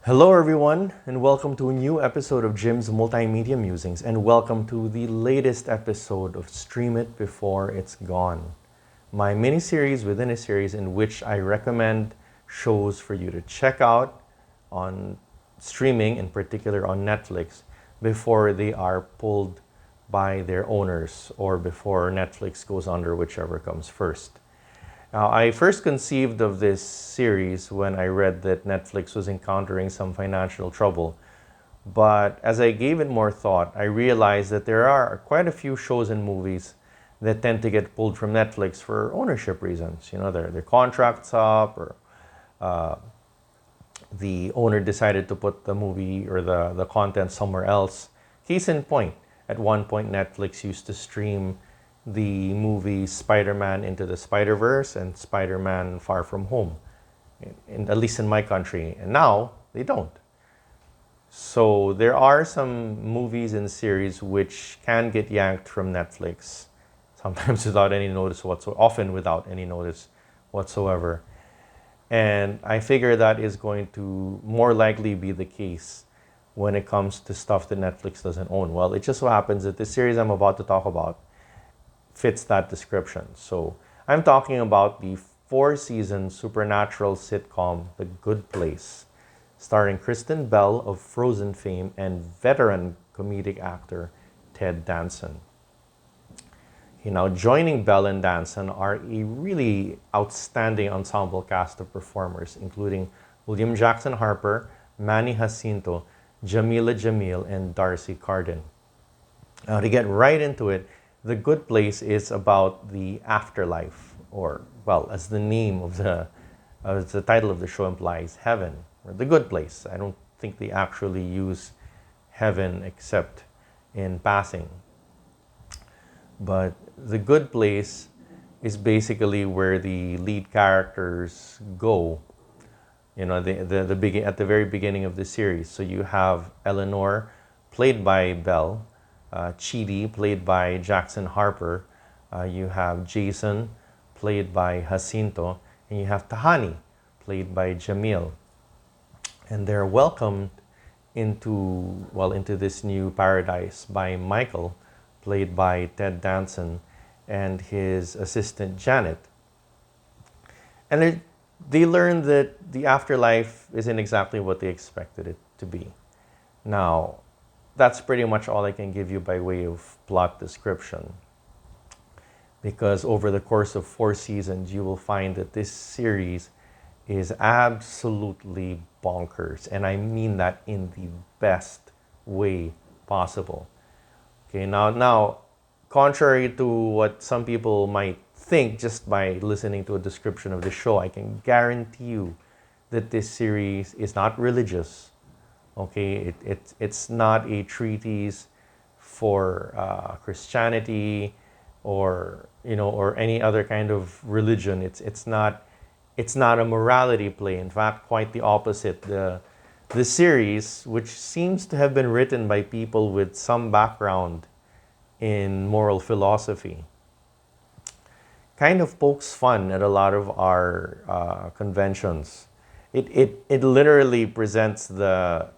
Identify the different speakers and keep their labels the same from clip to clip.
Speaker 1: Hello, everyone, and welcome to a new episode of Jim's Multimedia Musings, and welcome to the latest episode of Stream It Before It's Gone, my mini series within a series in which I recommend shows for you to check out on streaming, in particular on Netflix, before they are pulled by their owners or before Netflix goes under, whichever comes first. Now, I first conceived of this series when I read that Netflix was encountering some financial trouble. But as I gave it more thought, I realized that there are quite a few shows and movies that tend to get pulled from Netflix for ownership reasons. You know, their contract's up, or the owner decided to put the movie or the content somewhere else. Case in point, at one point Netflix used to stream the movie Spider-Man Into the Spider-Verse and Spider-Man Far From Home, at least in my country, and now they don't. So there are some movies and series which can get yanked from Netflix, sometimes without any notice whatsoever, often without any notice whatsoever. And I figure that is going to more likely be the case when it comes to stuff that Netflix doesn't own. Well, it just so happens that the series I'm about to talk about fits that description. So I'm talking about the 4-season supernatural sitcom The Good Place, starring Kristen Bell of Frozen fame and veteran comedic actor Ted Danson. Now, joining Bell and Danson are a really outstanding ensemble cast of performers, including William Jackson Harper, Manny Jacinto, Jamila Jamil, and Darcy Carden. Now, to get right into it, The Good Place is about the afterlife, or, well, as the name of as the title of the show implies, heaven, or the good place. I don't think they actually use heaven except in passing. But The Good Place is basically where the lead characters go, you know, at the very beginning of the series. So you have Eleanor, played by Belle, Chidi, played by Jackson Harper, you have Jason, played by Jacinto, and you have Tahani, played by Jamil. And they're welcomed into this new paradise by Michael, played by Ted Danson, and his assistant Janet. And they learn that the afterlife isn't exactly what they expected it to be. Now, that's pretty much all I can give you by way of plot description. Because over the course of 4 seasons, you will find that this series is absolutely bonkers. And I mean that in the best way possible. Okay, now, contrary to what some people might think just by listening to a description of the show, I can guarantee you that this series is not religious. Okay, it's not a treatise for Christianity or any other kind of religion. It's not a morality play. In fact, quite the opposite. The series, which seems to have been written by people with some background in moral philosophy, kind of pokes fun at a lot of our conventions. It literally presents the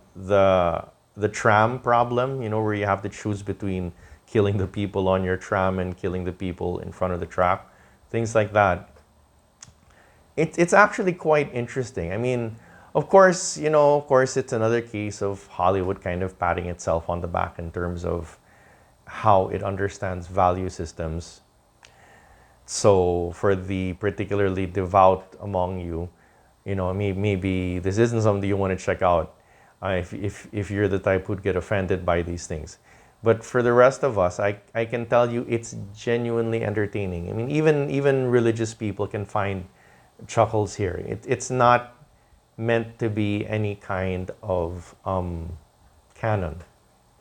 Speaker 1: tram problem, where you have to choose between killing the people on your tram and killing the people in front of the track, things like that. It's actually quite interesting. I mean, of course, it's another case of Hollywood kind of patting itself on the back in terms of how it understands value systems. So for the particularly devout among you, maybe this isn't something you want to check out if you're the type who'd get offended by these things. But for the rest of us, I can tell you it's genuinely entertaining. I mean, even religious people can find chuckles here. It's not meant to be any kind of canon.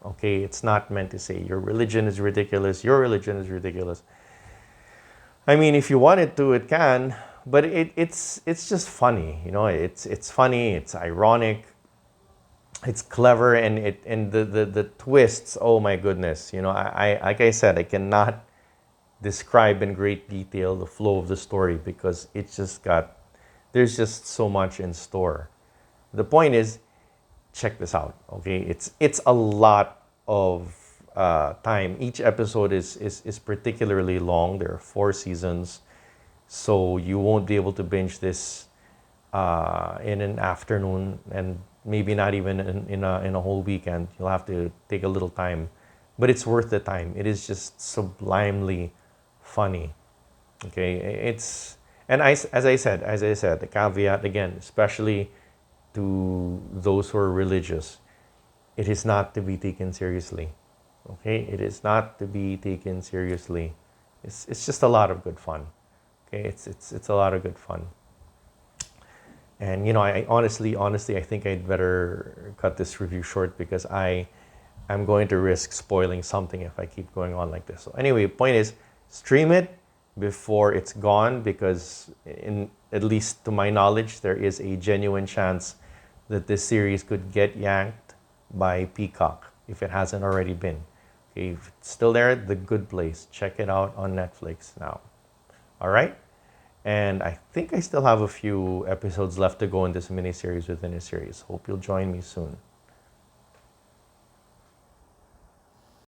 Speaker 1: Okay, it's not meant to say your religion is ridiculous, your religion is ridiculous. I mean, if you want it to, it can, but it's just funny. It's funny, it's ironic, it's clever, and the twists. Oh my goodness! I like I said, I cannot describe in great detail the flow of the story because there's just so much in store. The point is, check this out. Okay, it's a lot of time. Each episode is particularly long. There are 4 seasons, so you won't be able to binge this in an afternoon, and maybe not even in a whole weekend. You'll have to take a little time, but it's worth the time. It is just sublimely funny. Okay, it's and as I said, the caveat again, especially to those who are religious, it is not to be taken seriously. Okay, it is not to be taken seriously. It's just a lot of good fun. Okay, it's a lot of good fun. And I honestly, I think I'd better cut this review short because I'm going to risk spoiling something if I keep going on like this. So anyway, point is, stream it before it's gone, because in at least to my knowledge, there is a genuine chance that this series could get yanked by Peacock if it hasn't already been. Okay, if it's still there, The Good Place. Check it out on Netflix now. All right? And I think I still have a few episodes left to go in this miniseries within a series. Hope you'll join me soon.